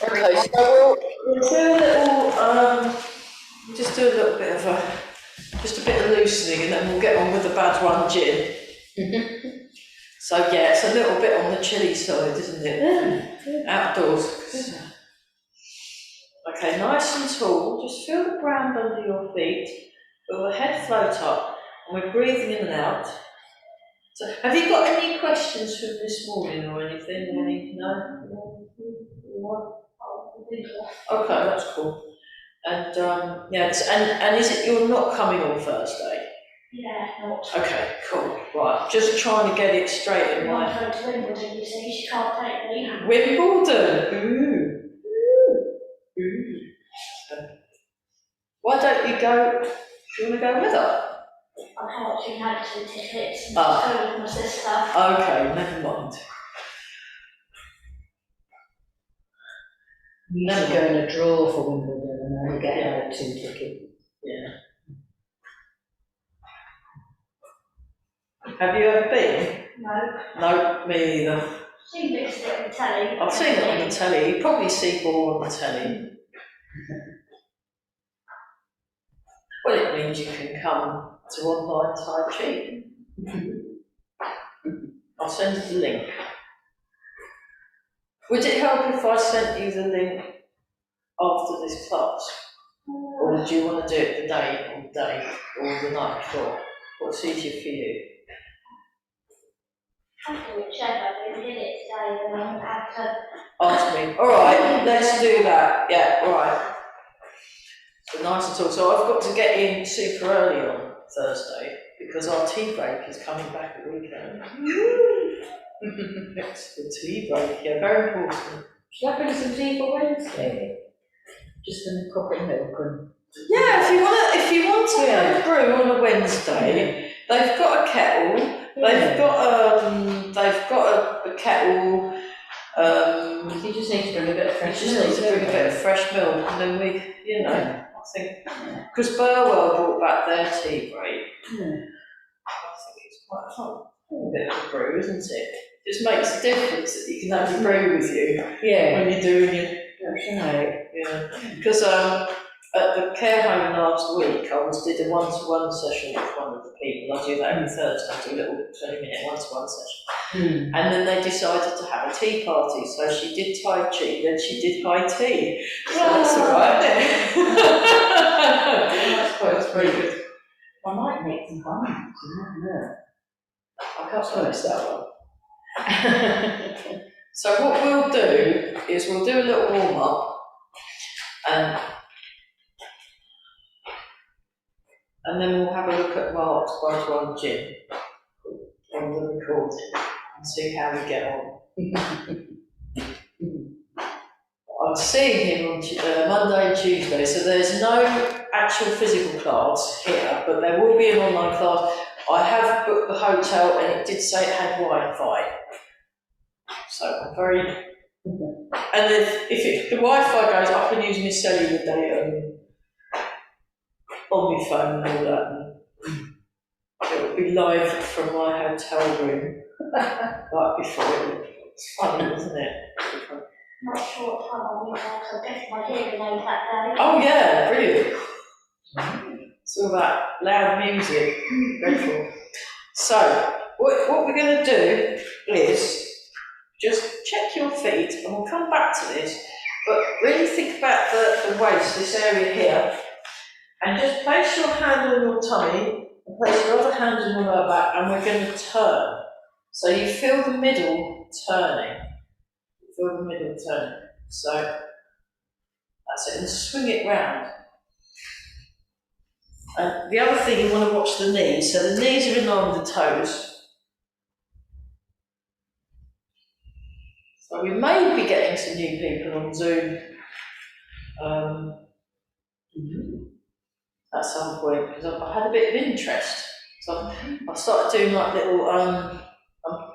Okay, so we'll do a little, just do a little bit of just a bit of loosening, and then we'll get on with the bad one gin. So yeah, it's a little bit on the chilly side, isn't it? Outdoors. Okay, nice and tall. Just feel the ground under your feet. Feel the head float up, and we're breathing in and out. So, have you got any questions from this morning or anything? No? Okay, that's cool. And yeah, and is it you're not coming on Thursday? Yeah, not. Okay, cool. Right, just trying to get it straight in my. I'm going to Wimbledon, you see, she can't take me. Wimbledon. Ooh. Why don't you go? Do you want to go with her? I can't actually have 2 tickets and go with my sister. Okay, never mind. You used to go in a draw for Wimbledon and only get out 2 tickets. Yeah. Have you ever been? No. No, me either. Seen bits of it on the telly. I've seen it on the telly. You probably see more on the telly. Well, it means you can come to online Tai Chi. I'll send you the link. Would it help if I sent you the link after this class? Or do you want to do it the day or the night before? What's easier for you? I can whichever, we did it today and I have to. Ask me. Alright, let's do that. Yeah, alright. So nice and tall. So I've got to get in super early on Thursday because our tea break is coming back at weekend. It's the tea break, yeah, very important. Should I bring some tea for Wednesday? Just in coffee and milk and... Yeah, if you want to have a brew on a Wednesday, they've got a kettle. They've got a kettle. You just need to bring a bit of fresh milk. You just need to bring a bit of fresh milk, and then we, I think, because Burwell brought back their tea break. I think it's quite fun. A bit of a brew, isn't it? It just makes a difference that you can have a brew with you when you're doing it. Yeah, because at the care home last week, I did a one-to-one session with one of the people. I do that every Thursday. I do a little 20-minute one-to-one session. And then they decided to have a tea party. So she did Tai Chi, then she did high tea. So that's all right. That's very good. I might make some buns, you never know. I can't promise that one. So what we'll do is we'll do a little warm-up and then we'll have a look at Mark's one gym on the recording and see how we get on. I'm seeing him on Monday and Tuesday, so there's no actual physical class here, but there will be an online class. I have booked the hotel and it did say it had Wi-Fi. So I'm very... And if the Wi-Fi goes, I can use my cellular data on my phone and all that. It will be live from my hotel room, like before. It's funny, isn't it? Not sure what time I'll be there, so I guess my hearing aid that day. Oh yeah, brilliant. It's all that loud music. Grateful. So, what we're going to do is just check your feet, and we'll come back to this, but really think about the waist, this area here, and just place your hand on your tummy, and place your other hand on your lower back, and we're going to turn. So you feel the middle turning. Feel the middle turn. So that's it, and swing it round. And the other thing, you want to watch the knees. So the knees are in line with the toes. So we may be getting some new people on Zoom at some point because I've had a bit of interest. So I've started doing like little, I'm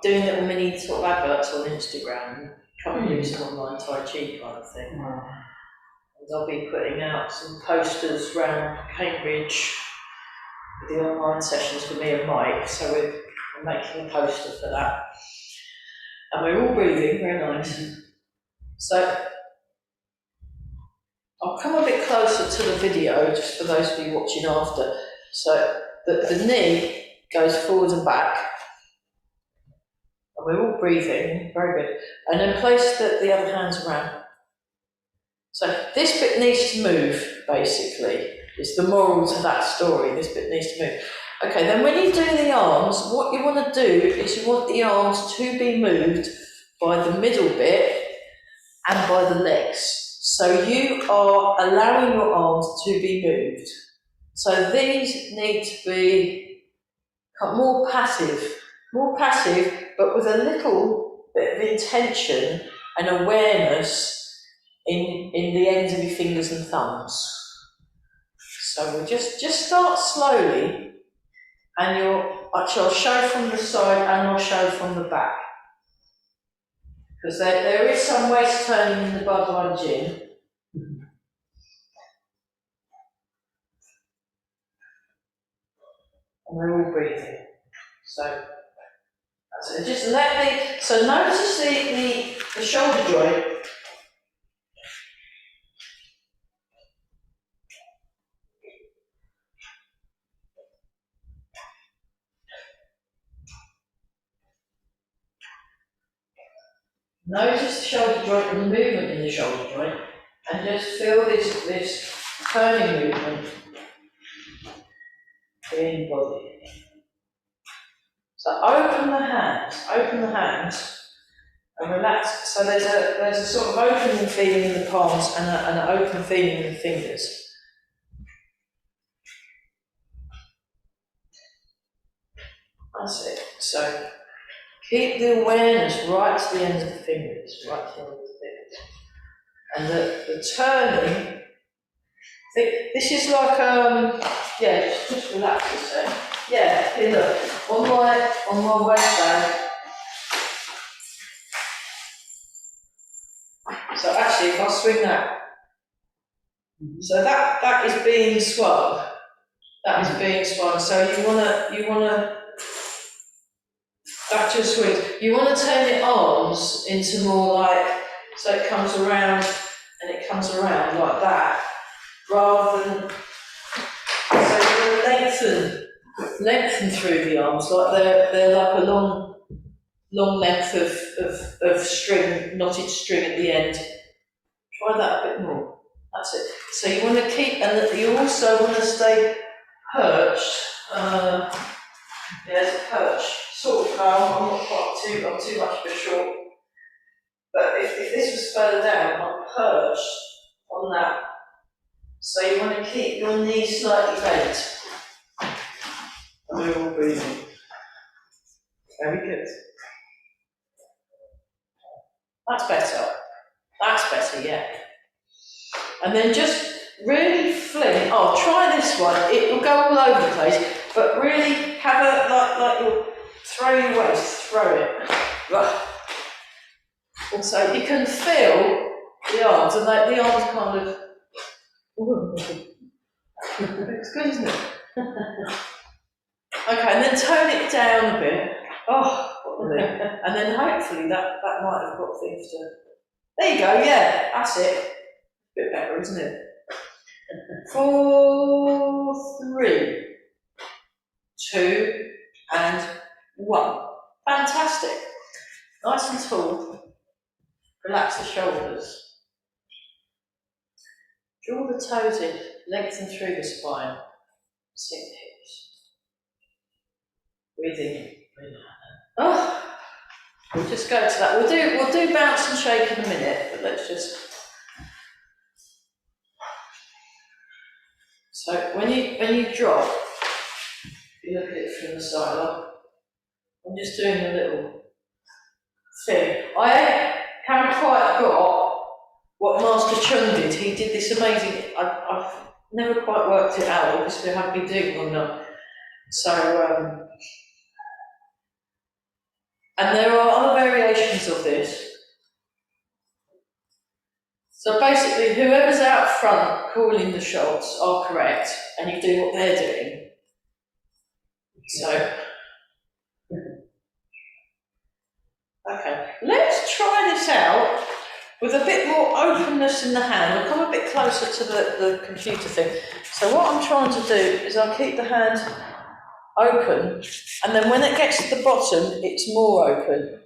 doing little mini sort of adverts on Instagram. Come and do some online Tai Chi kind of thing. And I'll be putting out some posters around Cambridge with the online sessions for me and Mike. So we're making a poster for that. And we're all breathing, very nice. So I'll come a bit closer to the video, just for those of you watching after. So the knee goes forward and back. And we're all breathing, very good. And then place the other hands around. So this bit needs to move, basically. It's the moral to that story, this bit needs to move. Okay, then when you do the arms, what you want to do is you want the arms to be moved by the middle bit and by the legs. So you are allowing your arms to be moved. So these need to be more passive, but with a little bit of intention and awareness in the ends of your fingers and thumbs. So we'll just start slowly, and actually I'll show from the side and I'll show from the back. Because there is some waist turning in the Bhagwan Gym. And we're all breathing. So just notice the shoulder joint. Notice the shoulder joint and the movement in the shoulder joint, and just feel this turning movement in the body. So open the hands, and relax. So there's a sort of opening feeling in the palms and an open feeling in the fingers. That's it. So keep the awareness right to the ends of the fingers, And the turning, this is like, just relax a sec. Yeah, here look, on my waistband. So actually, if I swing that, so that is being swung. That is being swung. So you wanna. That just swings. You want to turn your arms into more like, so it comes around and it comes around like that, rather than, so you want to lengthen through the arms, like they're like a long length of string, knotted string at the end. Try that a bit more. That's it. So you want to keep, and you also want to stay perched. There's a perch. Sort of calm, I'm too much of a short. But if this was further down, I'm perched on that. So you want to keep your knees slightly bent. And we're all breathing. Very good. That's better, yeah. And then just really fling. Oh, try this one. It will go all over the place, but really have a, like you'll throw your waist, throw it. Also, you can feel the arms, and the arms kind of, it's good, isn't it? Okay, and then tone it down a bit. And then hopefully that might have got things to, there you go, yeah, that's it. A bit better, isn't it? 4, 3, 2, and 1. Fantastic. Nice and tall. Relax the shoulders. Draw the toes in, lengthen through the spine. Sink the hips. Breathe in, breathe out. We'll just go to that. We'll do bounce and shake in a minute, but let's just. So when you drop, you look at it from the side. I'm just doing a little thing. I haven't quite got what Master Chung did. He did this amazing. I've never quite worked it out. Obviously, I haven't been doing it long enough. So. And there are other variations of this. So basically, whoever's out front calling the shots are correct, and you do what they're doing. So, okay, let's try this out with a bit more openness in the hand. I'll come a bit closer to the computer thing. So what I'm trying to do is I'll keep the hand open, and then when it gets to the bottom, it's more open.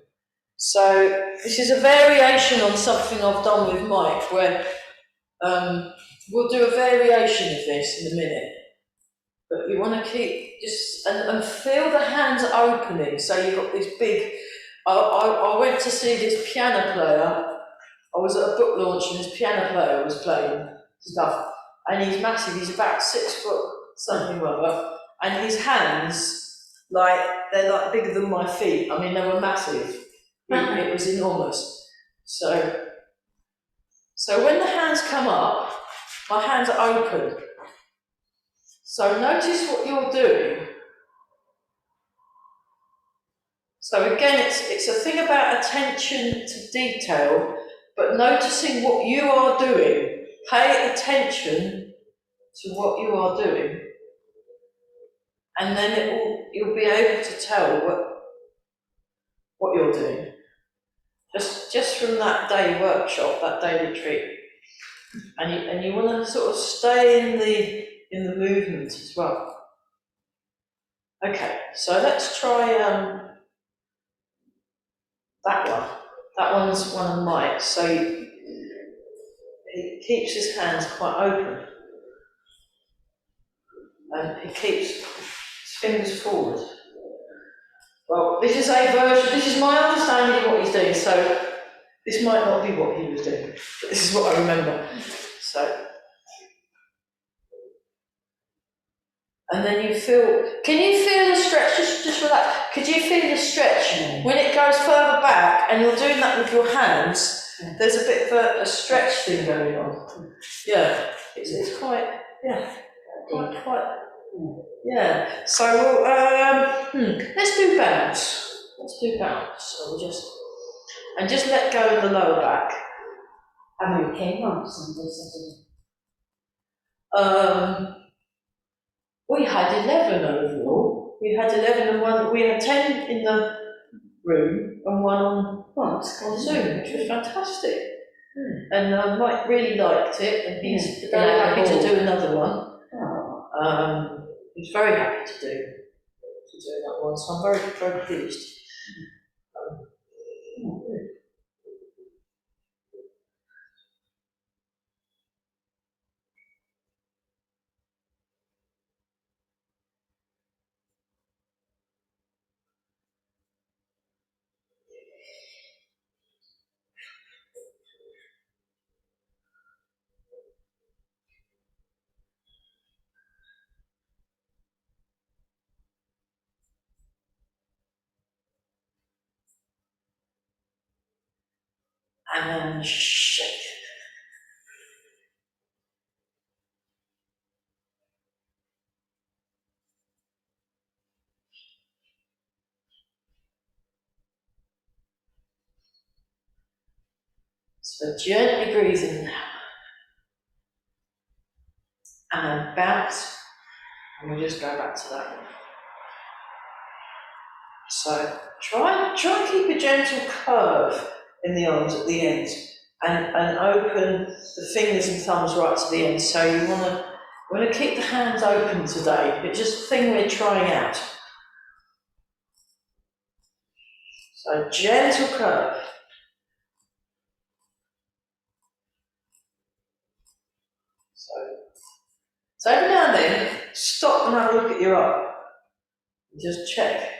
So this is a variation on something I've done with Mike, where we'll do a variation of this in a minute. But you want to keep just and feel the hands opening. So you've got this big. I went to see this piano player. I was at a book launch and this piano player was playing stuff, and he's massive. He's about 6 foot something or other, and his hands they're like bigger than my feet. I mean, they were massive. It was enormous. So when the hands come up, my hands are open. So notice what you're doing. So again, it's a thing about attention to detail, but noticing what you are doing. Pay attention to what you are doing, and then you'll be able to tell what you're doing. Just from that day workshop, that day retreat, and you want to sort of stay in the movement as well. Okay, so let's try that one. That one's one of Mike's. So he keeps his hands quite open, and he keeps his fingers forward. Well, this is a version. This is my understanding of what he's doing. So this might not be what he was doing, but this is what I remember. So, and then you feel. Can you feel the stretch? Just relax. Could you feel the stretch when it goes further back, and you're doing that with your hands? There's a bit of a stretch thing going on. Yeah, it's quite. Yeah, quite. Yeah. So let's do bounce. Let's do bounce. So we'll just let go of the lower back. How many came on Sunday, Saturday? We had 11 overall. We had 11 and one. We had 10 in the room and one on Zoom, which was fantastic. And Mike really liked it, and he's very happy to do another one. He's very happy to do that one, so I'm very, very pleased. And shake. So gently breathe in now. And then bounce. And we'll just go back to that one. So try and keep a gentle curve in the arms at the end, and open the fingers and thumbs right to the end. So you want to keep the hands open today. It's just a thing we're trying out. So gentle curve. So every now and then, stop and have a look at your arm. Just check,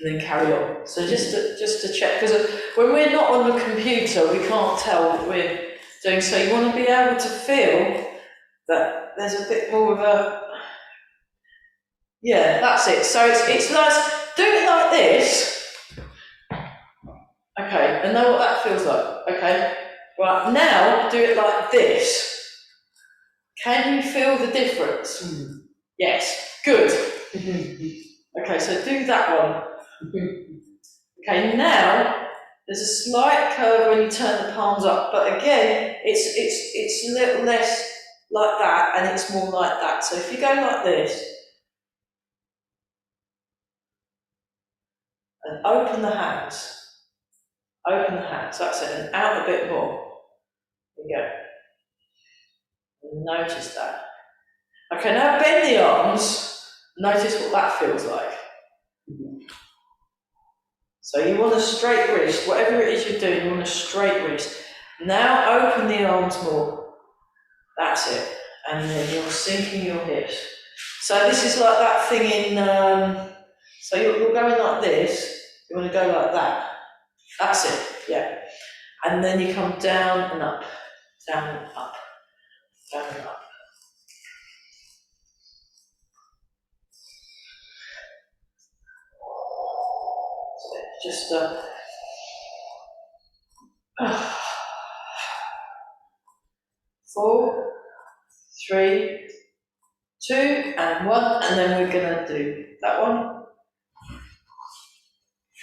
and then carry on. So just to check, because when we're not on the computer, we can't tell what we're doing. So you want to be able to feel that there's a bit more of a, yeah, that's it. So it's nice. Do it like this. Okay, and know what that feels like. Okay, right, now do it like this. Can you feel the difference? Yes, good. Okay, so do that one. Okay, now there's a slight curve when you turn the palms up, but again, it's a little less like that, and it's more like that. So if you go like this, and open the hands, Open the hands, that's it, and out a bit more. There you go. And notice that. Okay, now bend the arms. Notice what that feels like. So you want a straight wrist, whatever it is you're doing, you want a straight wrist. Now open the arms more. That's it. And then you're sinking your hips. So this is like that thing in, so you're going like this, you want to go like that. That's it, yeah. And then you come down and up, down and up, down and up. Just 4, 3, 2, and 1, and then we're gonna do that one.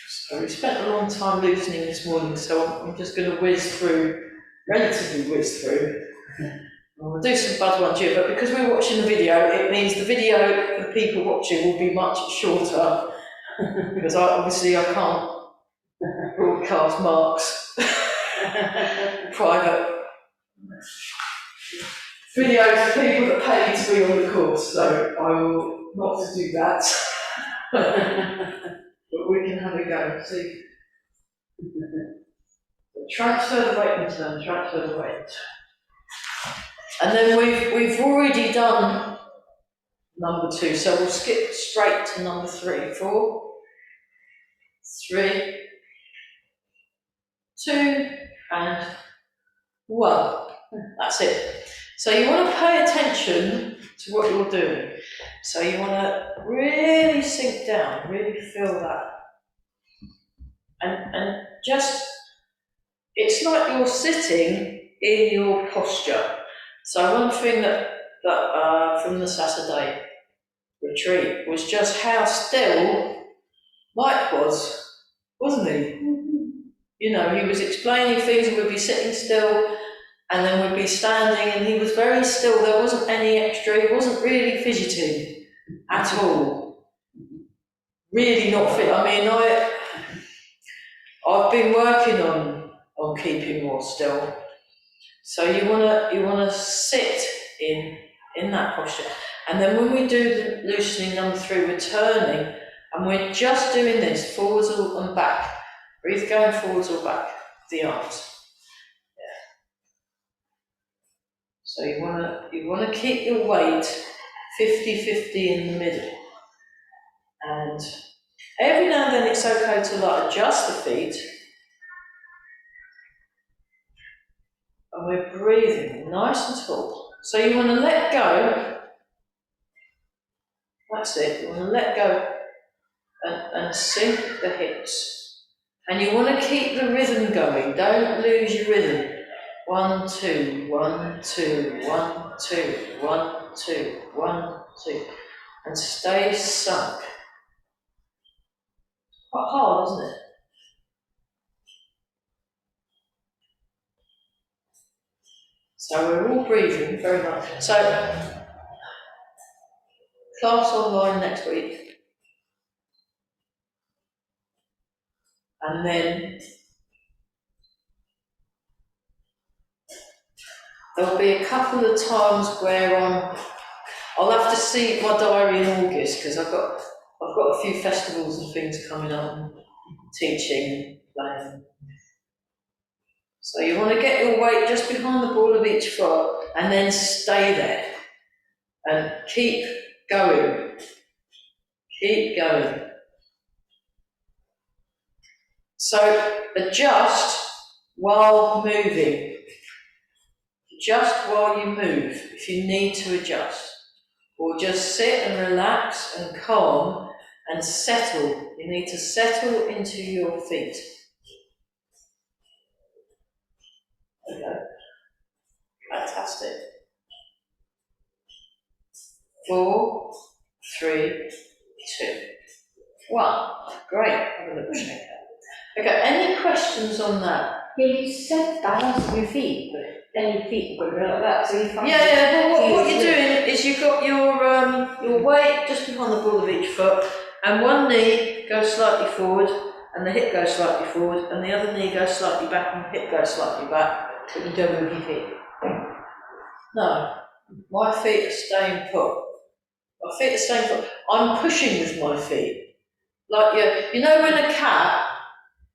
So we spent a long time loosening this morning, so I'm just gonna relatively whiz through. We'll do some bud ones here, but because we're watching the video, it means the video, the people watching will be much shorter, because obviously I can't broadcast Mark's private videos for people that pay to be on the course, so I will not to do that. But we can have a go. See, transfer the weight and turn, transfer the weight. And then we've already done number 2, so we'll skip straight to number 3. 4, 3, 2, and 1. That's it. So you want to pay attention to what you're doing. So you want to really sink down, really feel that. And just, it's like you're sitting in your posture. So one thing that from the Saturday retreat was just how still Mike was, wasn't he? You know, he was explaining things and we'd be sitting still and then we'd be standing and he was very still. There wasn't any extra, he wasn't really fidgeting at all. Really not fit. I mean, I've been working on keeping more still. So you wanna sit in that posture. And then when we do the loosening number 3, we're turning and we're just doing this forwards and back. Breathe going forwards or back, the arms. Yeah. So you wanna keep your weight 50-50 in the middle. And every now and then it's okay to like adjust the feet. And we're breathing nice and tall. So you want to let go. That's it. You want to let go and sink the hips. And you want to keep the rhythm going. Don't lose your rhythm. 1, 2, 1, 2, 1, 2, 1, 2, 1, 2. And stay sunk. Quite hard, isn't it? So we're all breathing very much. So, class online next week. And then there'll be a couple of times where I'll have to see my diary in August because I've got a few festivals and things coming up, and teaching and playing. So you want to get your weight just behind the ball of each foot and then stay there and keep going. Keep going. So adjust while moving. Adjust while you move if you need to adjust. Or just sit and relax and calm and settle. You need to settle into your feet. Okay. Fantastic. 4, 3, 2, 1. Great. Have a look. Okay, any questions on that? Yeah, you said balance on your feet, but then your feet go like that, so you find Yeah, well, what you're doing is you've got your weight just behind the ball of each foot, and one knee goes slightly forward, and the hip goes slightly forward, and the other knee goes slightly back, and the hip goes slightly back. But you don't move your feet. No, my feet are staying put. My feet are staying put. I'm pushing with my feet. Like, you know when a cat,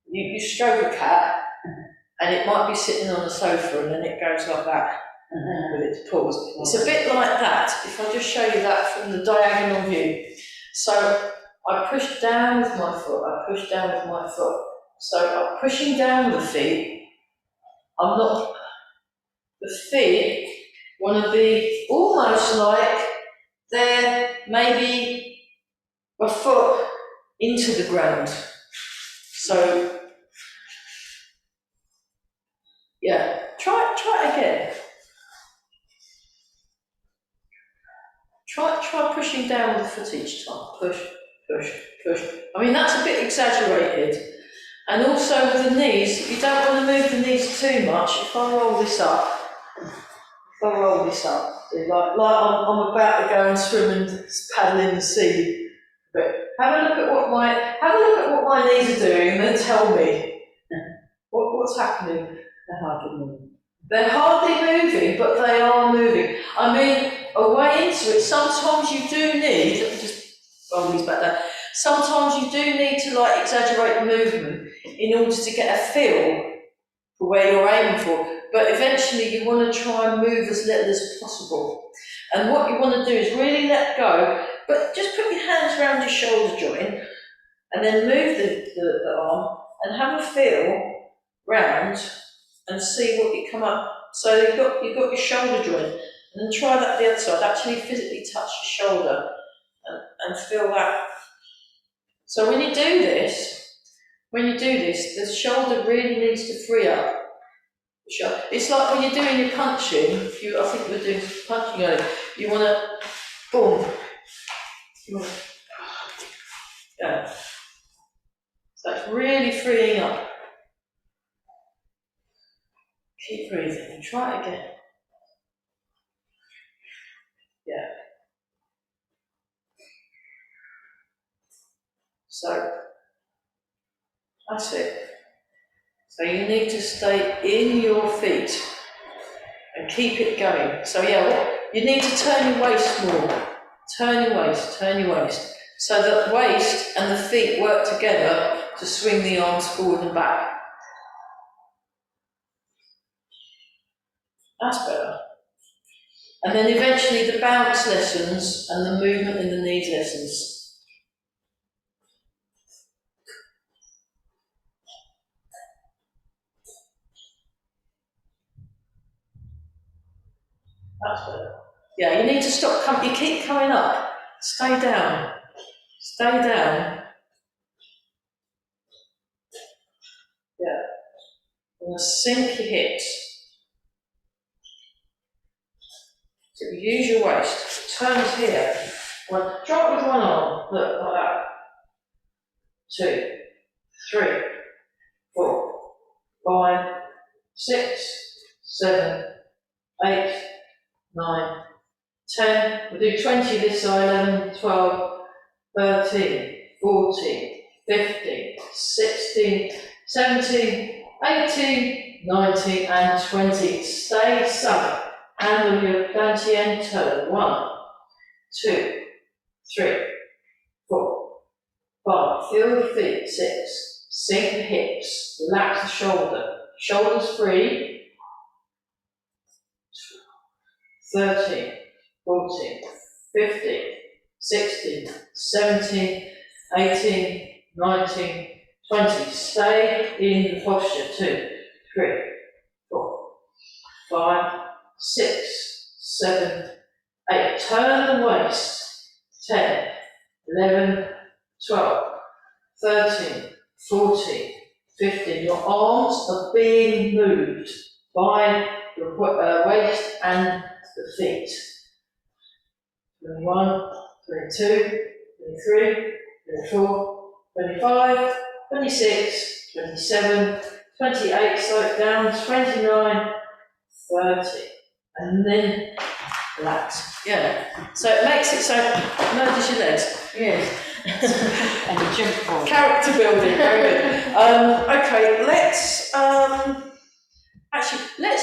you stroke a cat, and it might be sitting on the sofa, and then it goes like that, with its paws. It's a bit like that, if I just show you that from the diagonal view. So, I push down with my foot, I push down with my foot. So, I'm pushing down the feet. I'm not, the feet want to be almost like they're maybe a foot into the ground. So, yeah, try it again. Try pushing down with the foot each time. Push, push, push. I mean, that's a bit exaggerated. And also with the knees, you don't want to move the knees too much. If I roll this up, so like I'm about to go and swim and paddle in the sea. But have a look at what my knees are doing, and then tell me what's happening. They're hardly moving, but they are moving. I mean, away into it, sometimes you do need, let me just roll these back down, sometimes you do need to like exaggerate the movement in order to get a feel for where you're aiming for, but eventually you want to try and move as little as possible. And what you want to do is really let go, but just put your hands around your shoulder joint, and then move the arm, and have a feel round, and see what you come up. So you've got your shoulder joint, and then try that the other side. Actually physically touch your shoulder and feel that. So when you do this, the shoulder really needs to free up. It's like when you're doing your punching. I think you were doing punching earlier. You want to boom. Yeah. So it's really freeing up. Keep breathing and try it again. Yeah. So that's it. So you need to stay in your feet and keep it going. So yeah, you need to turn your waist more. Turn your waist. So that the waist and the feet work together to swing the arms forward and back. That's better. And then eventually the bounce lessens and the movement in the knees lessens. That's better. Yeah, you need to stop, you keep coming up. Stay down. Yeah. And sink your hips. So use your waist. Turns here. Drop with one arm. Look, like that. 2, 3, 4, 5, 6, 7, 8, 9, 10. We'll do 20 this side, 11, 12, 13, 14, 15, 16, 17, 18, 19, and 20. Stay sunk. Handle your planty and turn. 1, 2, 3, 4, 5. Feel the feet. 6. Sink the hips. Relax the shoulder. Shoulders free. 13, 14, 15, 16, 17, 18, 19, 20. Stay in the posture. 2, 3, 4, 5, 6, 7, 8. Turn the waist. 10, 11, 12, 13, 14, 15. Your arms are being moved by the waist and the feet. 21, 22, 23, 24, 25, 26, 27, 28, slow it down, 29, 30, and then relax. Yeah. So it makes it so, notice your legs. Yes. And a jump ball. Character building, very good. Okay, let's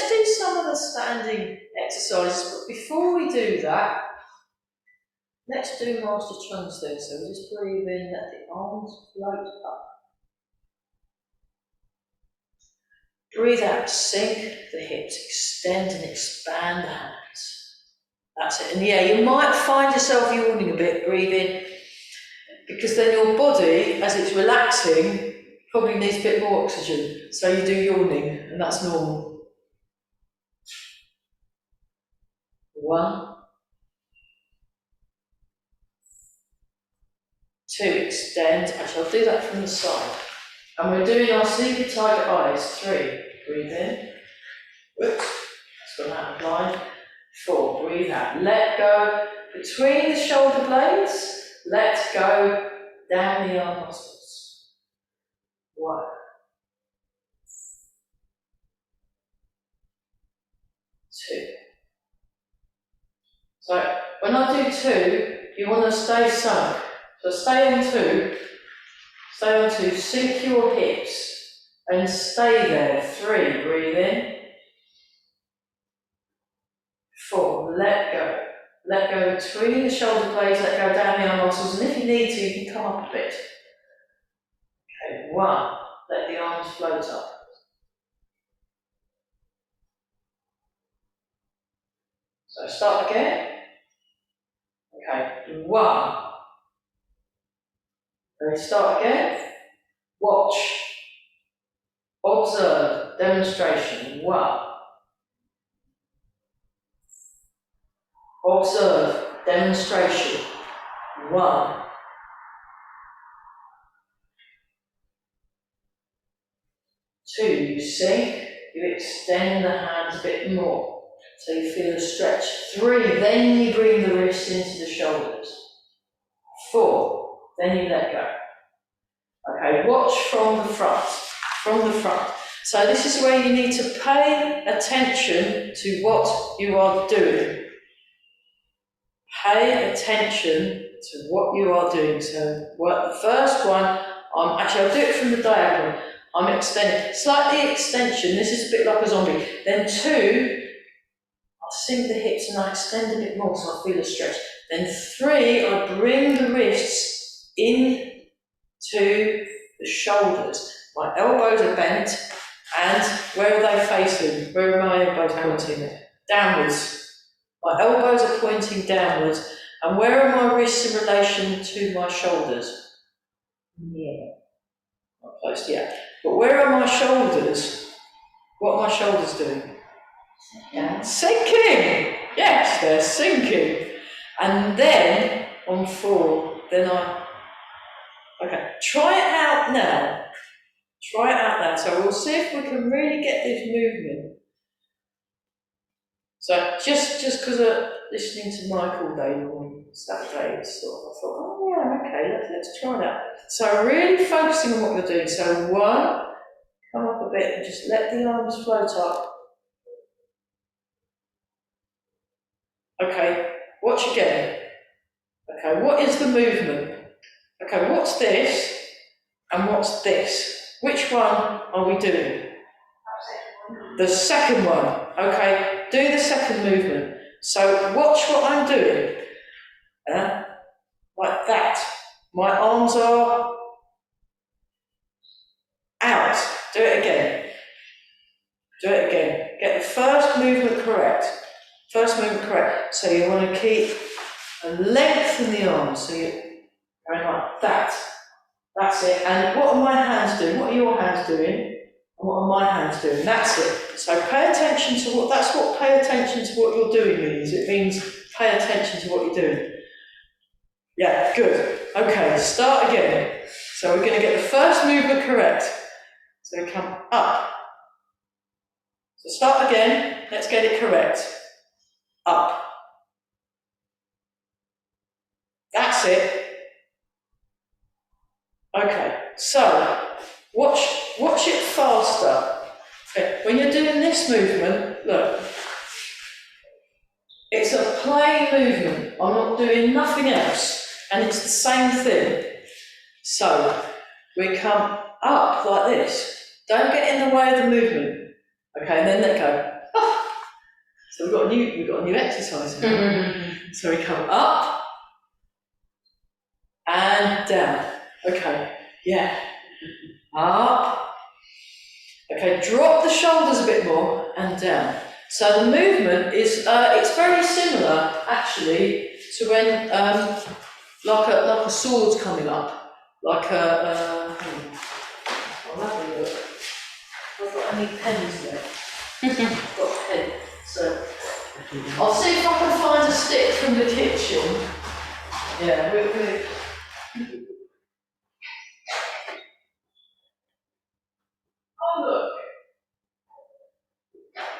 do some of the standing exercises, but before we do that, let's do Master Chun's then. So we just breathe in, let the arms float up. Breathe out, sink the hips, extend and expand the hands. That's it. And yeah, you might find yourself yawning a bit, breathe in, because then your body, as it's relaxing, probably needs a bit more oxygen. So you do yawning, and that's normal. 1, 2, extend. Actually, I'll do that from the side. And we're doing our sleepy tiger eyes. 3, breathe in. Whoops, that's gone out of line. 4, breathe out. Let go between the shoulder blades. Let go down the arm muscles. 1. 2. So when I do 2, you want to stay sunk. So stay on 2. Stay on 2. Sink your hips and stay there. 3, breathe in. 4, let go. Let go between the shoulder blades, let go down the arm muscles, and if you need to, you can come up a bit. Okay, 1, let the arms float up. So start again. Okay, 1. Ready, start again. Watch. Observe. Demonstration. 1. Observe. Demonstration. 1. 2, you sink, you extend the hands a bit more, so you feel a stretch. 3, then you bring the wrists into the shoulders. 4, then you let go. Okay, watch from the front, So this is where you need to pay attention to what you are doing. Pay attention to what you are doing. So the first one, I'll do it from the diagonal. I'm extending, slightly extension, this is a bit like a zombie. Then 2, I'll sink the hips and I extend a bit more so I feel a stretch. Then 3, I bring the wrists in to the shoulders. My elbows are bent, and where are they facing? Where are my elbows pointing? Downwards. My elbows are pointing downwards, and where are my wrists in relation to my shoulders? Yeah. Not close yet. But where are my shoulders? What are my shoulders doing? Down. Sinking! Yes, they're sinking. And then, on 4, okay, try it out now. Try it out now. So we'll see if we can really get this movement. So just because of listening to Mike all day on Saturday, I thought, oh yeah, okay, let's try that. So really focusing on what you're doing. So 1, come up a bit and just let the arms float up. Okay, watch again. Okay, what is the movement? Okay, what's this and what's this? Which one are we doing? The second one. Okay, do the second movement. So watch what I'm doing. Like that. My arms are out. Do it again. Do it again. Get the first movement correct. First movement correct. So you want to keep and lengthen the arms. So you're going like that. That's it. And what are my hands doing? What are your hands doing? And what are my hands doing? That's it. So pay attention to pay attention to what you're doing means. It means pay attention to what you're doing. Yeah, good. Okay, start again. So we're going to get the first movement correct. So we come up. So start again. Let's get it correct. Up. That's it. Okay, so watch it faster. Okay, when you're doing this movement, look, it's a plain movement. I'm not doing nothing else, and it's the same thing. So we come up like this. Don't get in the way of the movement. Okay, and then let go. Ah. So we've got a new exercise now. So we come up and down. Okay, yeah. Up. Okay, drop the shoulders a bit more and down. So the movement is, it's very similar actually to when, like a sword's coming up, like a, I'll have a look. I've got any pens there. I've got a pen, so I'll see if I can find a stick from the kitchen. Yeah, we're oh look,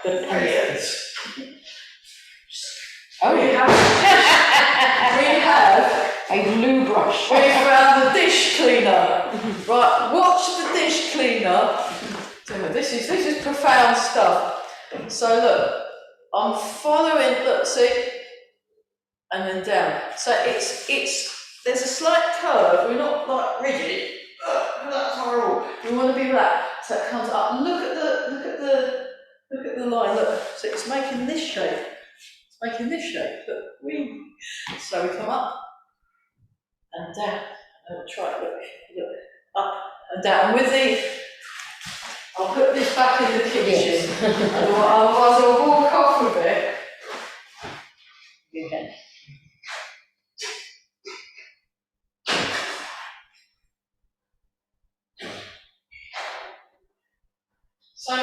there it is. Oh, we have A glue brush. we found the dish cleaner. Right, watch the dish cleaner. This is profound stuff. So look, I'm following. Look, see, and then down. So it's there's a slight curve. We're not like rigid. That's horrible. We want to be relaxed. So it comes up. Look at the line. Look, so it's making this shape. It's making this shape. Look, so we come up and down. And we'll try it. Look, up and down. With the, I'll put this back in the kitchen. Otherwise I'll walk off a bit. Okay. So,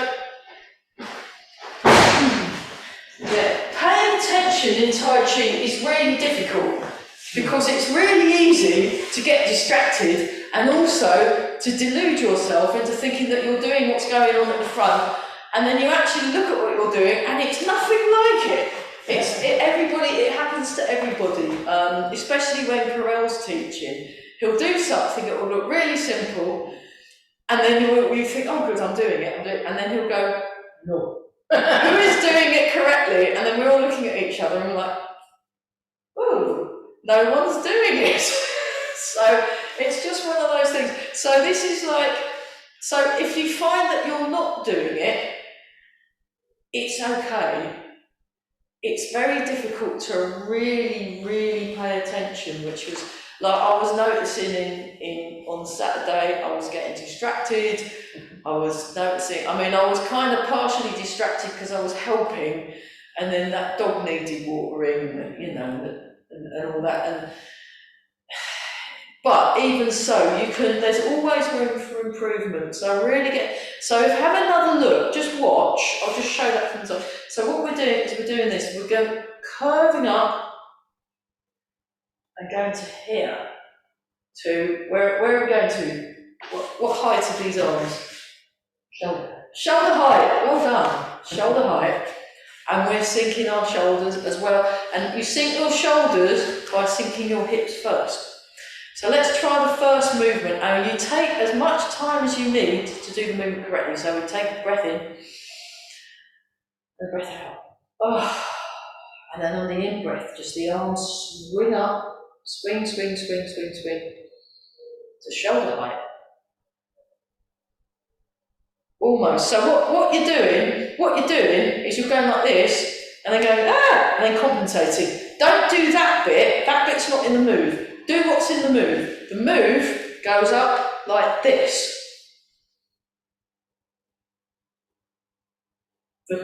yeah, paying attention in Tai Chi is really difficult because it's really easy to get distracted and also to delude yourself into thinking that you're doing what's going on at the front, and then you actually look at what you're doing and it's nothing like it. It happens to everybody, especially when Carell's teaching. He'll do something that will look really simple, and then you think, oh good, I'm doing it, and then he'll go, no. Who is doing it correctly? And then we're all looking at each other and we're like, oh, no one's doing it. So it's just one of those things. So this is like, so if you find that you're not doing it, it's okay. It's very difficult to really, really pay attention, which was, like I was noticing on Saturday, I was getting distracted. I was noticing, I was kind of partially distracted because I was helping, and then that dog needed watering, and all that. But even so, there's always room for improvement. So have another look, just watch. I'll just show that from the top. So what we're doing is we're doing this. We're going curving up and going to here. To where are we going to? What height are these arms? Shoulder height. Well done. Shoulder height. And we're sinking our shoulders as well. And you sink your shoulders by sinking your hips first. So let's try the first movement, and you take as much time as you need to do the movement correctly. So we take a breath in, and breath out. Oh. And then on the in-breath, just the arms swing up, swing, to shoulder height. Almost. So what you're doing is you're going like this, and then going, and then compensating. Don't do that bit, that bit's not in the move. Do what's in the move. The move goes up like this. The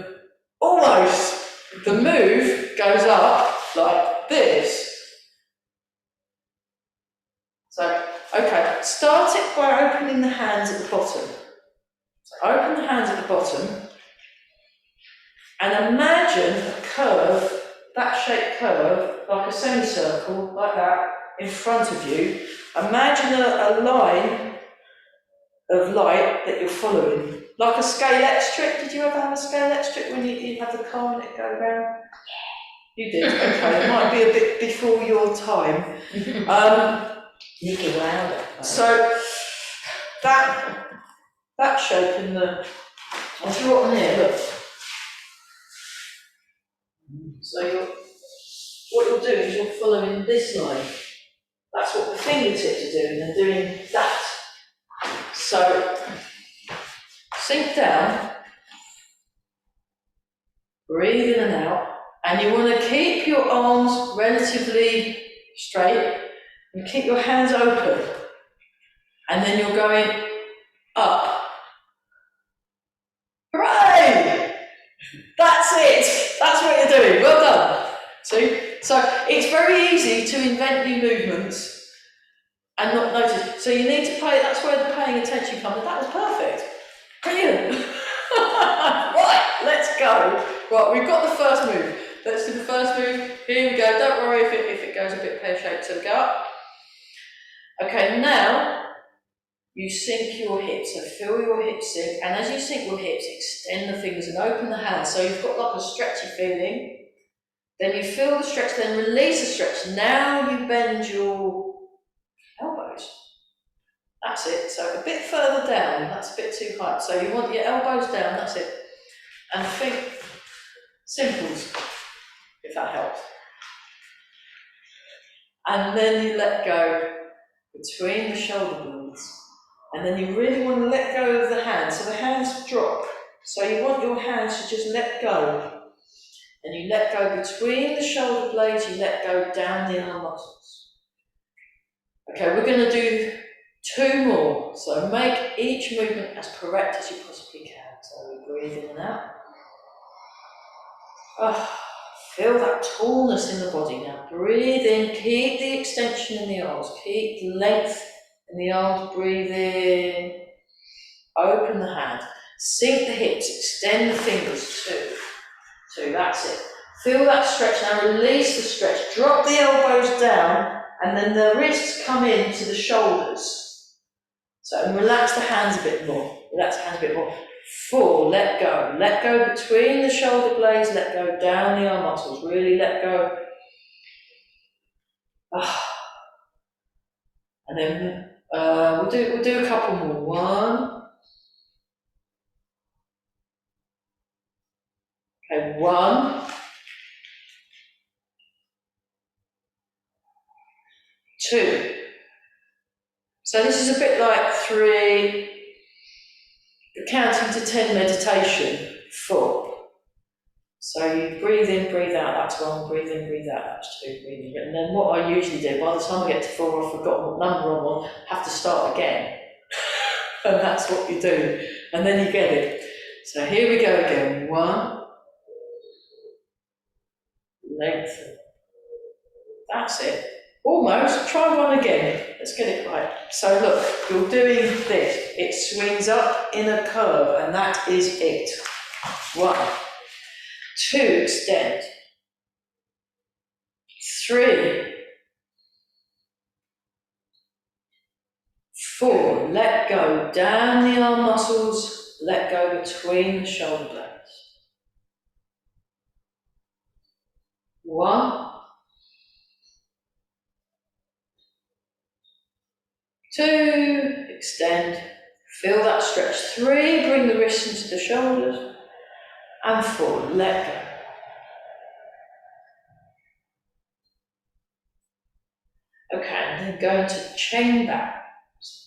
move goes up like this. So, okay, start it by opening the hands at the bottom. So open the hands at the bottom and imagine a curve, that shaped curve, like a semicircle, like that, in front of you. Imagine a line of light that you're following, like a scale-X trick. Did you ever have a scale-X trick when you had the car and it go round? You did, okay, it might be a bit before your time. Nicky louder. So, that shape in the, I'll draw it on here, look. So what you're doing is you're following this line. That's what the fingertips are doing, they're doing that. So, sink down, breathe in and out, and you want to keep your arms relatively straight and keep your hands open. And then you're going up. Hooray! That's it! That's what you're doing, well done. See? So it's very easy to invent new movements and not notice. So you need to pay, that's where the paying attention comes, and that was perfect. Brilliant. Right, let's go. Right, we've got the first move. Let's do the first move. Here we go. Don't worry if it goes a bit pear-shaped, so we go up. Okay, now you sink your hips, so feel your hips sink, and as you sink your hips, extend the fingers and open the hands. So you've got like a stretchy feeling. Then you feel the stretch, then release the stretch. Now you bend your elbows. That's it. So a bit further down, that's a bit too high. So you want your elbows down, that's it. And think simples, if that helps. And then you let go between the shoulder blades. And then you really want to let go of the hands. So the hands drop. So you want your hands to just let go. And you let go between the shoulder blades, you let go down the arm muscles. Okay, we're going to do 2 more. So make each movement as correct as you possibly can. So we breathe in and out. Oh, feel that tallness in the body now. Breathe in, keep the extension in the arms, keep the length in the arms, breathe in. Open the hand, sink the hips, extend the fingers, 2, that's it. Feel that stretch, now release the stretch, drop the elbows down, and then the wrists come into the shoulders. So and relax the hands a bit more, relax the hands a bit more. 4, let go between the shoulder blades, let go down the arm muscles, really let go. And then we'll do a couple more. 1. Okay, 1, 2. So this is a bit like 3, counting to 10 meditation, 4. So you breathe in, breathe out, that's 1, breathe in, breathe out, that's 2, breathe in. And then what I usually do, by the time I get to 4, I've forgotten what number I'm on, have to start again. And that's what you do. And then you get it. So here we go again. 1, lengthen. That's it. Almost. Try 1 again. Let's get it right. So look, you're doing this. It swings up in a curve, and that is it. 1, 2, extend. 3, 4, let go down the arm muscles, let go between the shoulder blades. 1, 2, extend, feel that stretch. 3, bring the wrists into the shoulders. And 4, let go. Okay, and then go into chain back.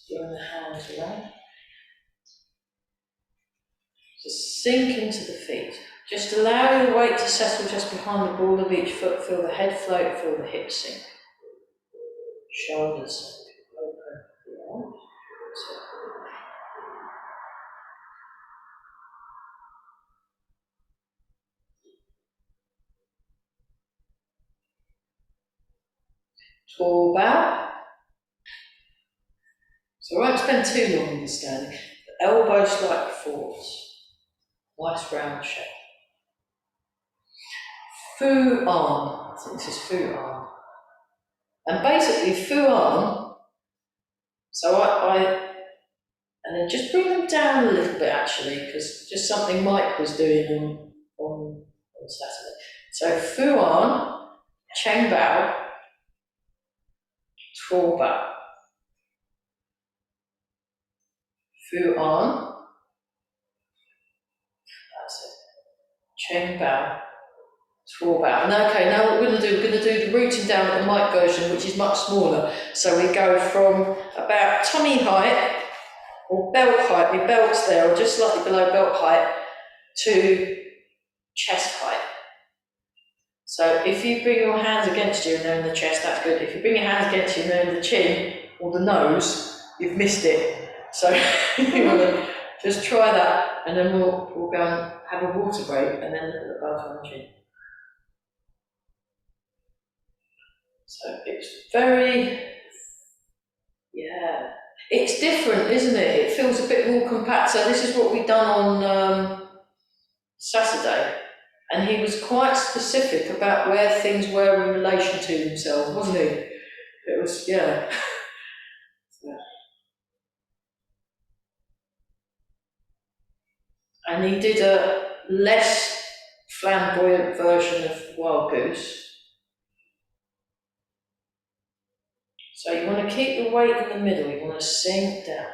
Bring the hands around. Just sink into the feet. Just allow your weight to settle just behind the ball of each foot. Feel the head float, feel the hips sink. Shoulders sink. Open. Tall bow. So I won't spend too long in the standing. The elbows slightly forwards. Nice round shape. Fu arm. I think this is fu arm. And basically fu arm, so and then just bring them down a little bit actually, because just something Mike was doing on Saturday. So fu arm, cheng bao, tuo bao. Fu arm, that's it. Cheng bao, Swab out. And okay, now what we're going to do, we're going to do the rooting down at the mic version, which is much smaller. So we go from about tummy height, or belt height, my belt's there, or just slightly below belt height, to chest height. So if you bring your hands against you and they're in the chest, that's good. If you bring your hands against you and they're in the chin or the nose, you've missed it. So you want to just try that, and then we'll go and have a water break, and then look at the both on the chin. So it's very, yeah, it's different, isn't it? It feels a bit more compact. So this is what we've done on Saturday, and he was quite specific about where things were in relation to himself, wasn't he? It was, yeah. And he did a less flamboyant version of Wild Goose. So you want to keep the weight in the middle, you want to sink down.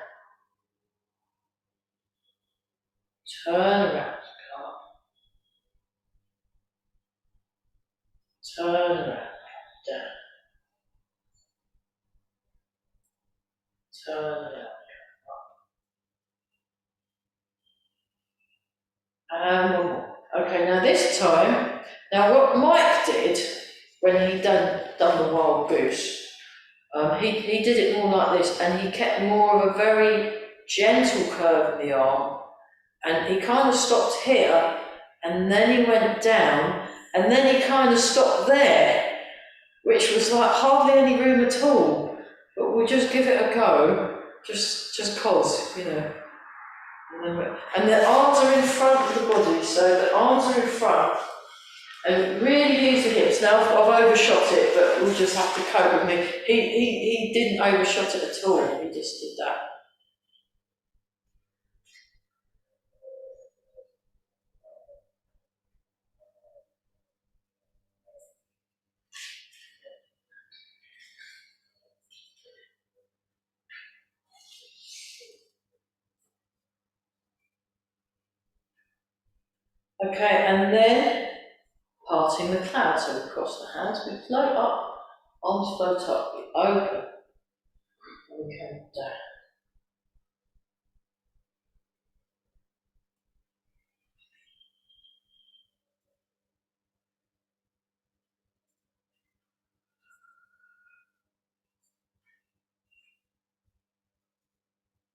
Turn around, come up. Turn around, down. Turn around, and one more. Okay, now this time, now what Mike did when he done the Wild Goose, he did it more like this, and he kept more of a very gentle curve in the arm, and he kind of stopped here, and then he went down, and then he kind of stopped there, which was like hardly any room at all. But we'll just give it a go, just cause, you know. And the arms are in front of the body, so the arms are in front, and really use the hips. Now I've overshot it, but we'll just have to cope with me. He didn't overshot it at all, he just did that. Okay, and then parting the cloud. So we cross the hands, we float up, arms float up, we open, and we come down.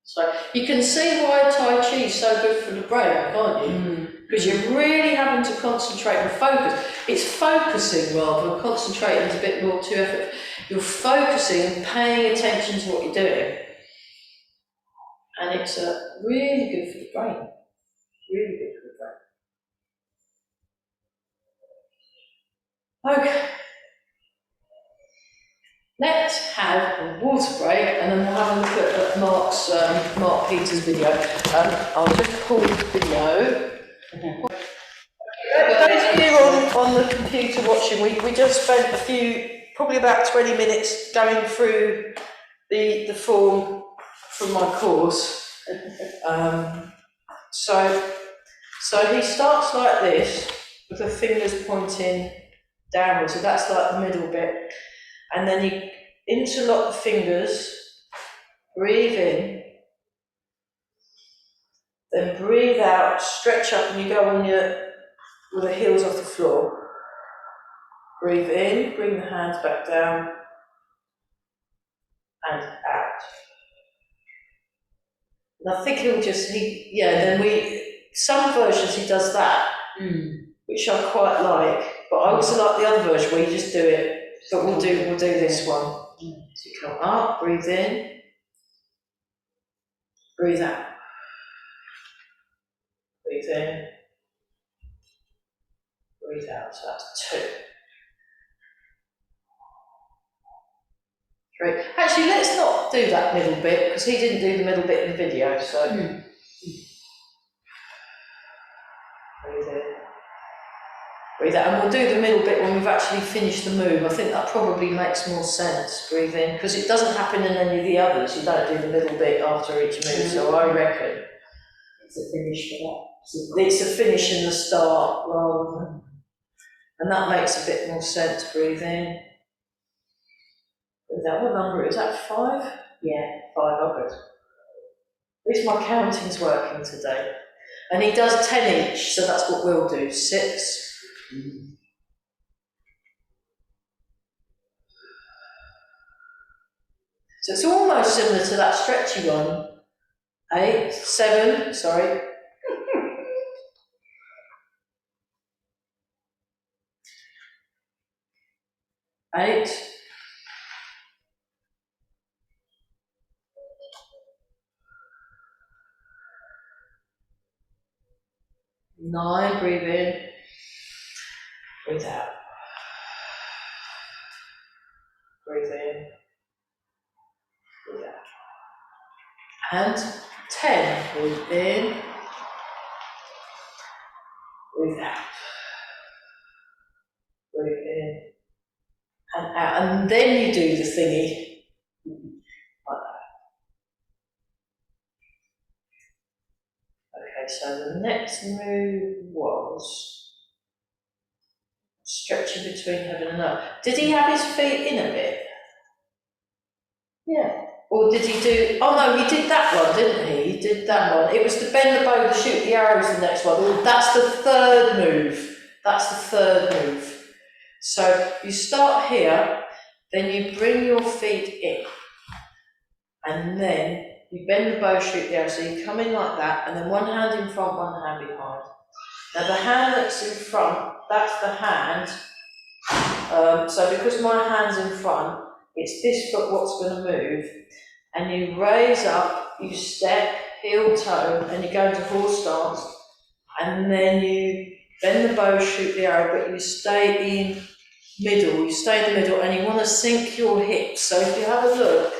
So you can see why Tai Chi is so good for the brain, can't you? Because you're really having to concentrate and focus. It's focusing rather than concentrating is a bit more too effort. You're focusing and paying attention to what you're doing. And it's really good for the brain. Really good for the brain. Okay. Let's have a water break, and then we'll have a look at Mark Peters' video. I'll just pause the video. Those of you on the computer watching, we just spent probably about 20 minutes going through the form from my course. So he starts like this, with the fingers pointing downwards, so that's like the middle bit. And then you interlock the fingers, breathe in, then breathe out, stretch up, and you go on with the heels off the floor. Breathe in, bring the hands back down, and out. And I think he'll just, some versions he does that, which I quite like, but I also like the other version where you just do it. But we'll do this one. So you come up, breathe in, breathe out. Breathe in, breathe out. So that's 2. 3. Actually, let's not do that middle bit, because he didn't do the middle bit in the video, so. Breathe in. Breathe out, and we'll do the middle bit when we've actually finished the move. I think that probably makes more sense. Breathe in, because it doesn't happen in any of the others. You don't do the middle bit after each move, so I reckon It's a finish for that. it's a finish and the start rather than. And that makes a bit more sense. Breathe in. Breathe out. What number is that? 5? Yeah. 5, oh good. At least my counting's working today. And he does 10 each, so that's what we'll do. 6. So it's almost similar to that stretchy one. 8, 7, sorry. 8. 9, breathe in. Breathe out. Breathe in. Breathe out. And 10, breathe in. Breathe out. Breathe in. And out. And then you do the thingy. Like that. Okay, so the next move was stretching between heaven and earth. Did he have his feet in a bit? Yeah. Or did he do, oh no, he did that one, didn't he? He did that one. It was to bend the bow to shoot the arrows, the next one. Well, that's the third move. That's the third move. So you start here, then you bring your feet in. And then you bend the bow, shoot the arrow. So you come in like that, and then one hand in front, one hand behind. Now the hand that's in front, that's the hand. So because my hand's in front, it's this foot what's going to move. And you raise up, you step, heel toe, and you go into horse stance. And then you bend the bow, shoot the arrow, but you stay in middle. You stay in the middle, and you want to sink your hips. So if you have a look,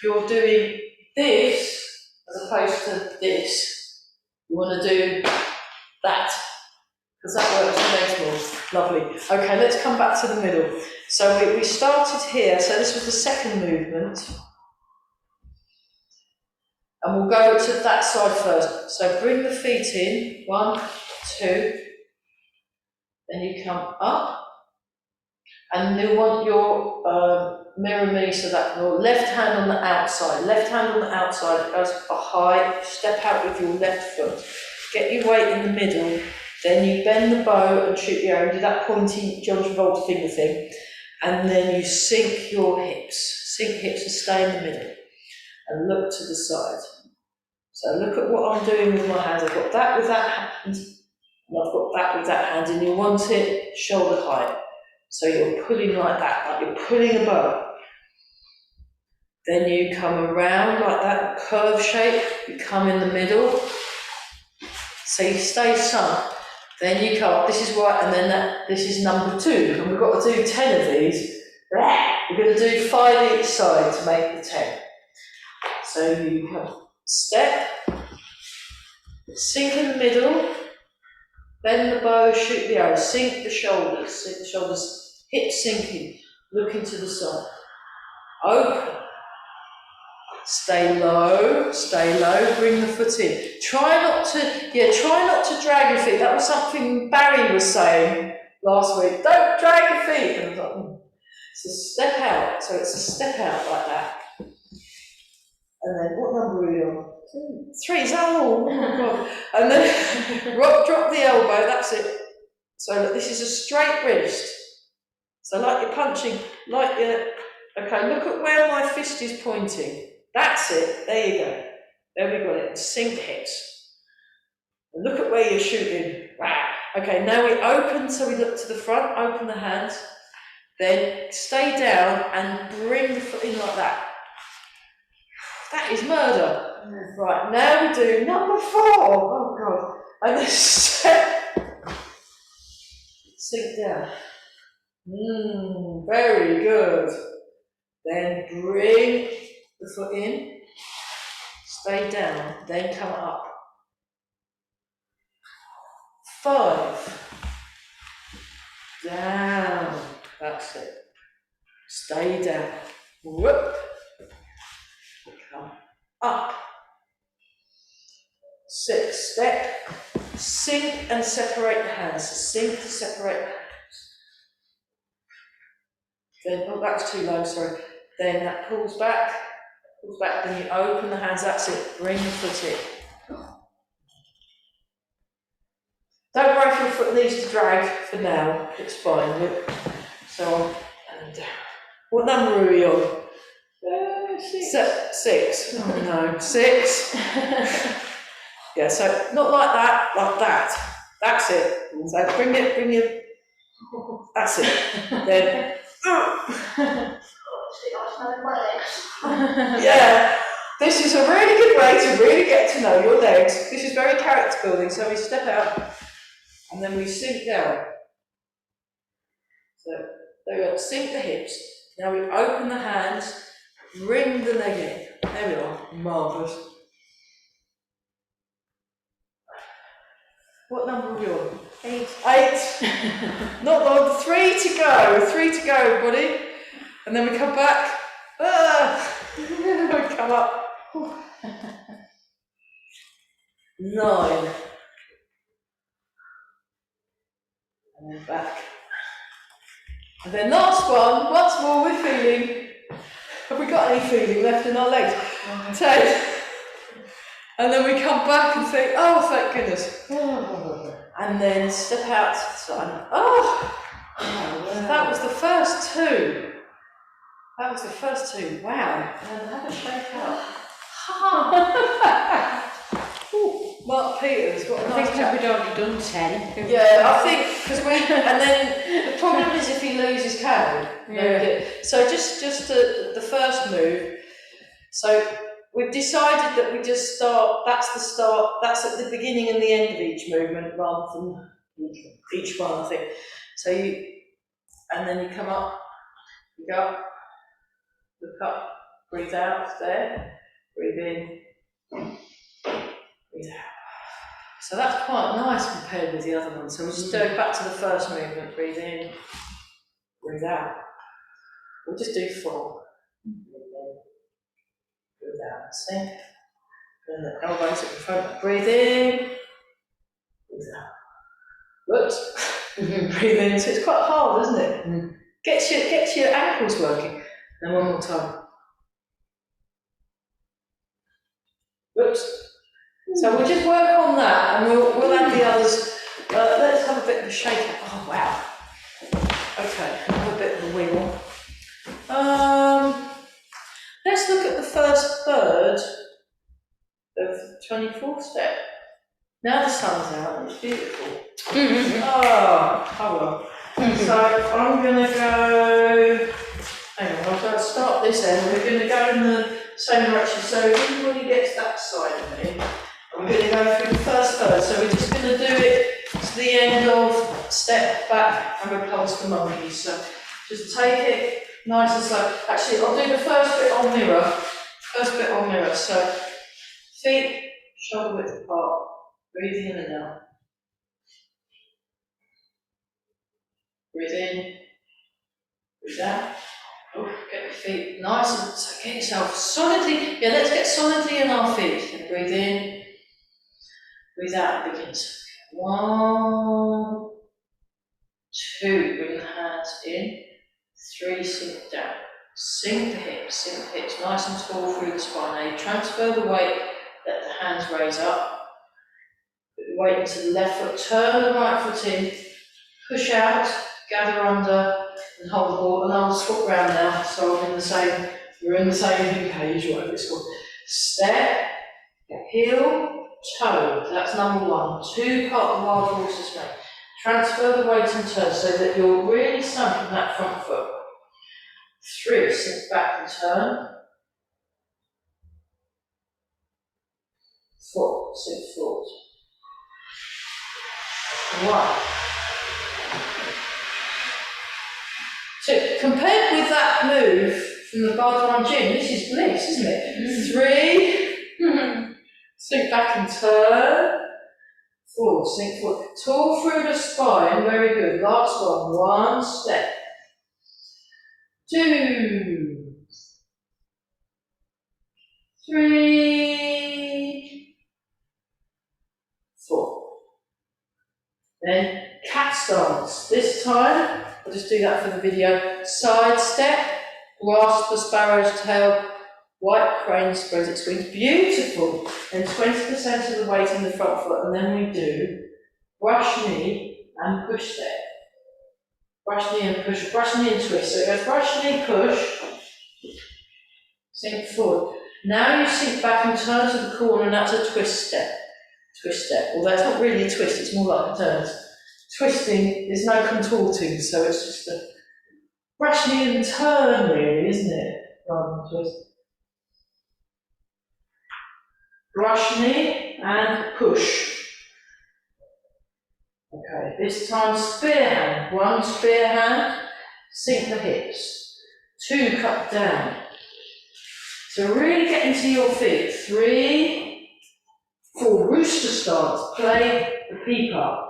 you're doing this as opposed to this. You want to do that, because that works the legs more. Lovely. Okay, let's come back to the middle. So we started here, so this was the second movement. And we'll go to that side first. So bring the feet in, 1, 2, then you come up, and you want your mirror me, so that your left hand on the outside, goes high, step out with your left foot, get your weight in the middle, then you bend the bow and shoot the arrow, do that pointy John Travolta finger thing, and then you sink your hips, and stay in the middle, and look to the side. So look at what I'm doing with my hands. I've got that with that hand, and I've got that with that hand, and you want it shoulder height. So you're pulling like that, like you're pulling a bow. Then you come around like that, curve shape, you come in the middle. So you stay sunk, then you come up, this is right, and then this is number 2, and we've got to do 10 of these. We're going to do 5 each side to make the 10. So you come. Step, sink in the middle, bend the bow, shoot the arrow, sink the shoulders, hips sinking, looking to the side, open, stay low, bring the foot in. Try not to drag your feet. That was something Barry was saying last week. Don't drag your feet. And I thought, So step out, so it's a step out like that. And then, what number are we on? 3, is that all? Oh my God. And then, drop the elbow, that's it. So this is a straight wrist. So like you're punching, okay, look at where my fist is pointing. That's it, there you go. There we got it, sink hips. And look at where you're shooting. Okay, now we open, so we look to the front, open the hands. Then stay down and bring the foot in like that. That is murder. Right, now we do number 4. Oh God. And then sink down. Very good. Then bring the foot in. Stay down. Then come up. 5. Down. That's it. Stay down. Whoop. Come up. 6, step. Sink and separate the hands. Sink to separate the hands. Then, oh, that was too low, sorry. Then that pulls back, then you open the hands, that's it, bring the foot in. Don't worry if your foot needs to drag for now, it's fine, look. So, and what number are we on? 6. 6. Oh no, 6. Yeah, so not like that, like that. That's it. So bring it, that's it. Then, yeah, this is a really good way to really get to know your legs. This is very character building. So we step out and then we sink down. So there we go, sink the hips. Now we open the hands, bring the leg in. There we are, marvellous. What number are we on? 8. 8. Not long. 3 to go. 3 to go, everybody. And then we come back. We come up. 9. And then back. And then last one. Once more, we're feeling. Have we got any feeling left in our legs? 10. And then we come back and think, oh, thank goodness. And then step out to the side. Oh, that was the first 2. That was the first 2. Wow. And have a shake out. Mark Peters, what a nice chap. We'd already done 10. Yeah, I think, because and then the problem is if he loses count. Yeah. So just the first move. So we've decided that we just start, that's the start, that's at the beginning and the end of each movement rather than each one, I think. So and then you come up, you go up, look up, breathe out there, breathe in, breathe out. So that's quite nice compared with the other one. So we'll just go back to the first movement, breathe in, breathe out. We'll just do 4. Breathe out, sink. Then the elbows at the front, breathe in, breathe out. Whoops. Breathe in. So it's quite hard, isn't it? Gets your ankles working. Then one more time. Whoops. So we'll just work on that and we'll add the others. Let's have a bit of a shake out. Oh wow. Okay, have a bit of a wiggle. Let's look at the first third of the 24th step. Now the sun's out, it's beautiful. Oh well. So I'm going to go, hang on, I'm going to start this end. We're going to go in the same direction. So everybody gets that side of me. We're going to go through the first third. So we're just going to do it to the end of step back and repulse the monkey. So just take it nice and slow. Actually, I'll do the first bit on mirror. So feet shoulder width apart. Breathe in and out. Breathe in. Breathe out. Oh, get your feet nice and so get yourself solidly. Yeah, let's get solidly in our feet. And breathe in. Breathe out. Begins. 1, 2. Bring the hands in. 3. Sink down. Sink the hips. Nice and tall through the spine. Now you transfer the weight. Let the hands raise up. Put the weight into the left foot. Turn the right foot in. Push out. Gather under and hold the ball. And I'll swap round now. So we're in the same page, whatever it's called. Step. Heel. Toe. That's number 1. 2 part of wild horse's mane. Transfer the weight and turn so that you're really sunk in that front foot. 3. Sink back and turn. 4. Sink forward. 1. 2. Compared with that move from the Bhagwan Gym, this is bliss, isn't it? 3. Sink back and turn. 4. Sink forward. Tall through the spine, very good. Last one. 1 step. 2. 3. 4. Then cat stance. This time, I'll just do that for the video. Side step, grasp the sparrow's tail, white crane spreads its wings. Beautiful. And 20% of the weight in the front foot, and then we do brush knee and push step. Brush knee and push, brush knee and twist. So it goes brush knee, push, sink forward. Now you sink back and turn to the corner, and that's a twist step. Twist step. Although it's not really a twist, it's more like a turn. Twisting, there's no contorting, so it's just a brush knee and turn, really, isn't it? Rather than twist. Brush knee and push. Okay, this time spear hand. 1 spear hand, sink the hips. 2 cut down. So really get into your feet. 3, 4, rooster stance. Play the peep up.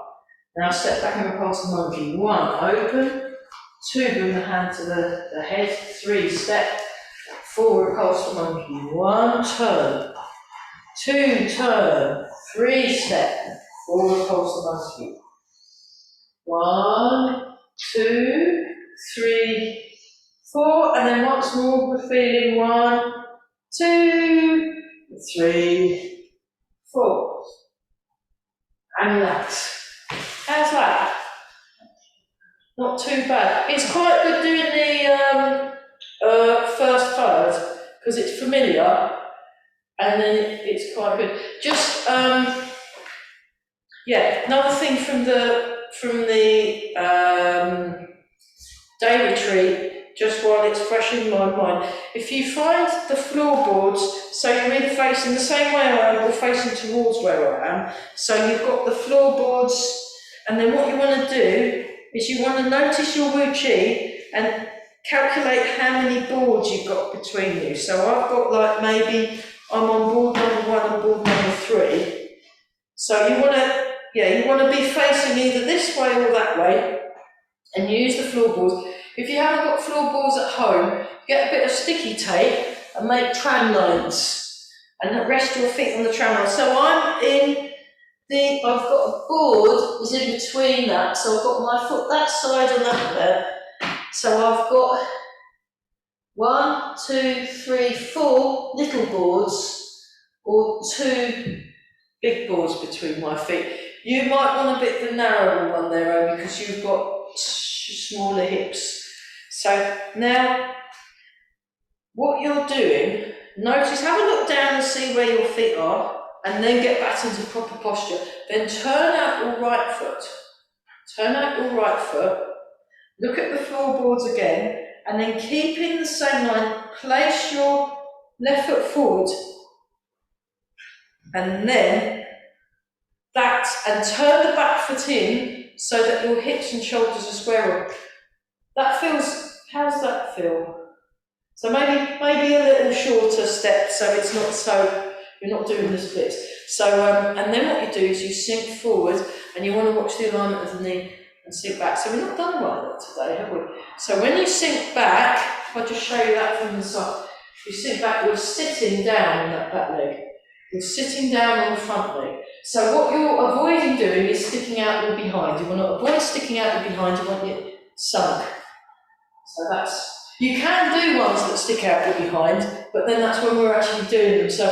Now step back and repulse the monkey. 1, open. 2, bring the hand to the head. 3, step. 4, repulse the monkey. 1, turn. 2, turn. 3, step. 4, repulse the monkey. 1, 2, 3, 4, and then once more we're feeling 1, 2, 3, 4. And relax. How's that? Not too bad. It's quite good doing the first third because it's familiar, and then it's quite good. Just yeah. Another thing from the day retreat, just while it's fresh in my mind, if you find the floorboards, so you're either facing the same way I am or facing towards where I am, so you've got the floorboards, and then what you want to do is you want to notice your Wu Chi and calculate how many boards you've got between you. So I've got like maybe I'm on board number 1 and board number 3. So you want to, yeah, you want to be facing either this way or that way and use the floorboards. If you haven't got floorboards at home, get a bit of sticky tape and make tram lines and rest your feet on the tram line. So I'm in I've got a board is in between that, so I've got my foot that side and that there. So I've got 1, 2, 3, 4 little boards or 2 big boards between my feet. You might want a bit the narrower one there, only because you've got smaller hips. So now, what you're doing, notice, have a look down and see where your feet are, and then get back into proper posture. Then turn out your right foot. Turn out your right foot. Look at the floorboards again, and then keeping the same line, place your left foot forward. And then and turn the back foot in so that your hips and shoulders are square up. That feels, how's that feel? So maybe a little shorter step so it's not so, you're not doing the splits. So, and then what you do is you sink forward and you want to watch the alignment of the knee and sink back. So we've not done well that today, have we? So when you sink back, if I just show you that from the side, you sink back, you're sitting down on that back leg. You're sitting down on the front leg. So what you're avoiding doing is sticking out your behind. You want to avoid sticking out your behind, you want it sunk. So that's, you can do ones that stick out your behind, but then that's when we're actually doing them. So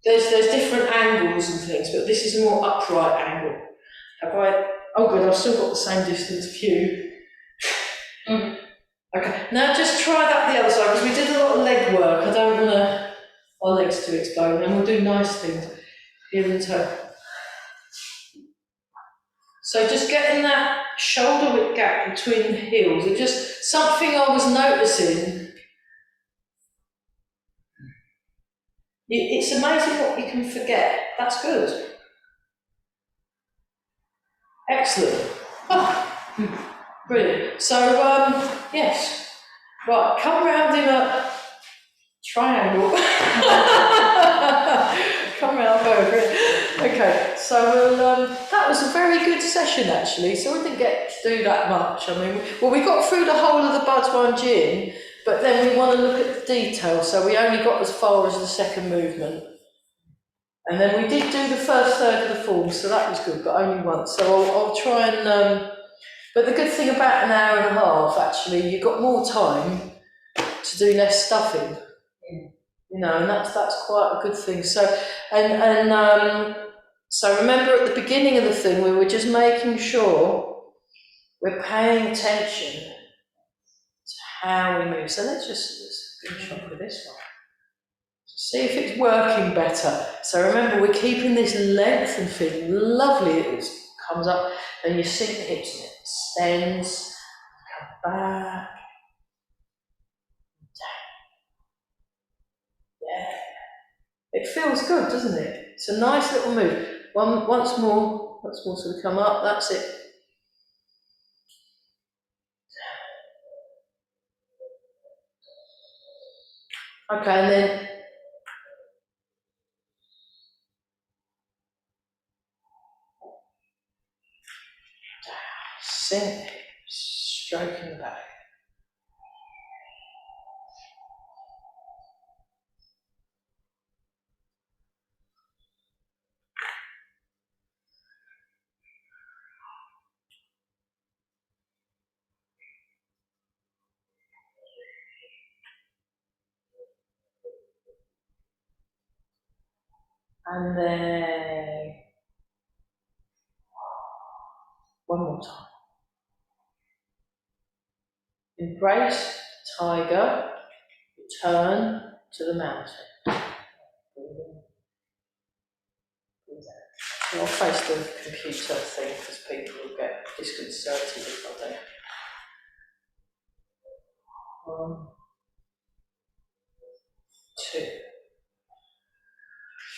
there's different angles and things, but this is a more upright angle. Oh good, I've still got the same distance view. Okay, now just try that the other side, because we did a lot of leg work. I don't want our legs to explode, and we'll do nice things here and toe. So just getting that shoulder width gap between the heels, it's just something I was noticing. It's amazing what you can forget. That's good. Excellent. Oh, brilliant. So, yes. Right, come round in a triangle. Come round, go over it. Okay, so that was a very good session actually. So we didn't get to do that much. I mean, well, we got through the whole of the Bhadwan Jin, but then we want to look at the detail. So we only got as far as the second movement. And then we did do the first third of the form, so that was good, but only once. So I'll try and, but the good thing about an hour and a half, actually, you've got more time to do less stuffing. You know, and that's quite a good thing. So, so remember at the beginning of the thing, we were just making sure we're paying attention to how we move. So let's finish off with this one. See if it's working better. So remember, we're keeping this length and feeling lovely. It comes up, and you sink the hips and it extends, come back, down. Yeah. It feels good, doesn't it? It's a nice little move. Once more, so we come up, that's it. Okay, and then sink, stroking the back. And then one more time. Embrace tiger, return to the mountain. I'll face the computer thing because people will get disconcerted if I don't. 1, 2, 3.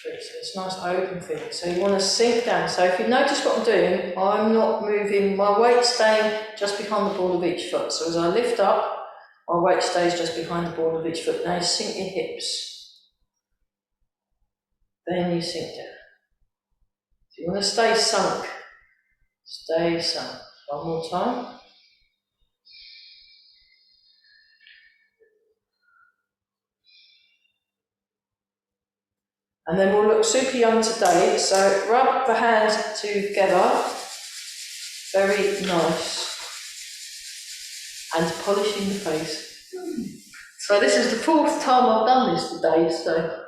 So it's a nice open thing. So you want to sink down. So if you notice what I'm doing, I'm not moving, my weight staying just behind the ball of each foot. So as I lift up, my weight stays just behind the ball of each foot. Now you sink your hips. Then you sink down. So you want to stay sunk. Stay sunk. One more time. And then we'll look super young today. So rub the hands together. Very nice. And polishing the face. So this is the 4th time I've done this today, so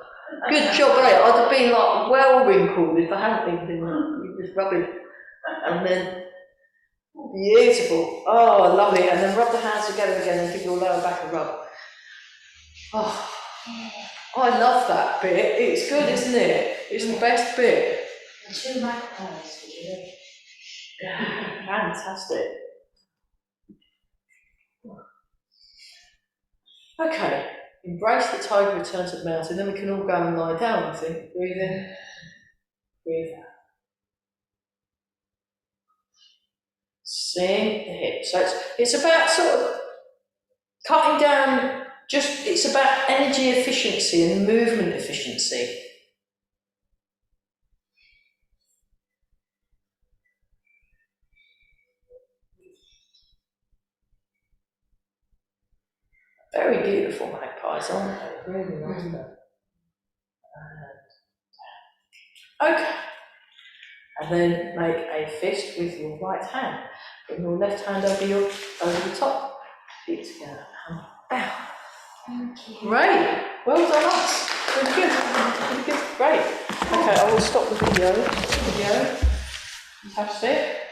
good job, eh? I'd have been like well wrinkled if I hadn't been just rubbing. And then, beautiful. Oh, lovely. And then rub the hands together again and give your lower back a rub. Oh, I love that bit. It's good, isn't it? It's the best bit. And 2 magpies, did you know? Yeah, fantastic. Okay, embrace the tiger, return to the mountain. Then we can all go and lie down, I think. Breathe in, breathe out. Sink the hips. So it's about sort of cutting down, it's about energy efficiency and movement efficiency. Very beautiful magpies, aren't they? Really nice. Okay. And then make a fist with your right hand. Bring your left hand over the top. Feet together. And down. Thank you. Great. Well done, us. Good, good. Good, good. Great. Okay, I will stop the video. Fantastic.